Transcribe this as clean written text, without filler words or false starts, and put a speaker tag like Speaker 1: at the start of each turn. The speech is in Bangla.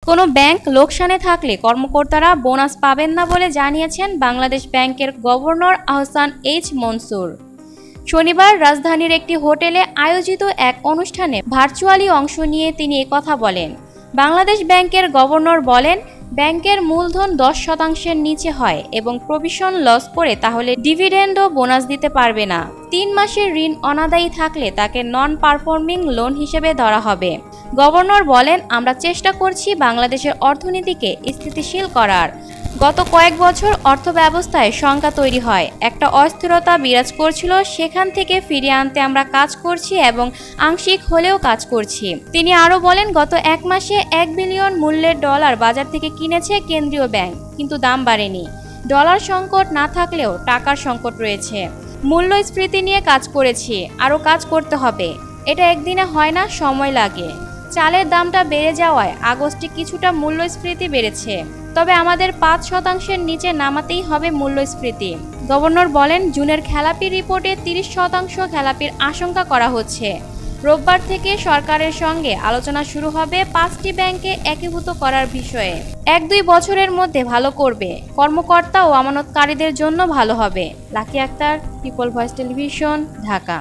Speaker 1: কোনো ব্যাংক লোকসানে থাকলে কর্মকর্তারা বোনাস পাবেন না বলে জানিয়েছেন বাংলাদেশ ব্যাংকের গভর্নর আহসান এইচ মনসুর। শনিবার রাজধানীর একটি হোটেলে আয়োজিত এক অনুষ্ঠানে ভার্চুয়ালি অংশ নিয়ে তিনি একথা বলেন। বাংলাদেশ ব্যাংকের গভর্নর বলেন, ব্যাংকের মূলধন 10% নিচে হয় এবং প্রভিশন লস করে তাহলে ডিভিডেন্ড ও বোনাস দিতে পারবে না। 3 মাসের ঋণ অনাদায়ী থাকলে তাকে নন পারফর্মিং লোন হিসেবে ধরা হবে। গভর্নর বলেন, আমরা চেষ্টা করছি বাংলাদেশের অর্থনীতিকে স্থিতিশীল করার। গত কয়েক বছর অর্থব্যবস্থায় শঙ্কা তৈরি হয়, একটা অস্থিরতা বিরাজ করছিল, সেখান থেকে ফিরিয়ে আনতে আমরা কাজ করছি এবং আংশিক হলেও কাজ করছি। তিনি আরও বলেন, গত 1 মাসে 1 বিলিয়ন মূল্যের ডলার বাজার থেকে কিনেছে কেন্দ্রীয় ব্যাংক, কিন্তু দাম বাড়েনি। ডলার সংকট না থাকলেও টাকার সংকট রয়েছে। মূল্যস্ফীতি নিয়ে কাজ করেছি, আরও কাজ করতে হবে। এটা একদিনে হয় না, সময় লাগে। চালের দামটা বেড়ে যাওয়ায় আগস্টে কিছুটা মূল্যস্ফীতি বেড়েছে, তবে আমাদের 5% নিচে নামাতেই হবে মূল্যস্ফীতি। গভর্নর বলেন, জুনের খেলাপি রিপোর্টে 30% খেলাপির আশঙ্কা করা হচ্ছে। রোববার থেকে সরকারের সঙ্গে আলোচনা শুরু হবে 5টি ব্যাংকে একীভূত করার বিষয়ে। 1-2 বছরের মধ্যে ভালো করবে, কর্মকর্তা ও আমানতকারীদের জন্য ভালো হবে। Lucky Akter, people voice television, Dhaka.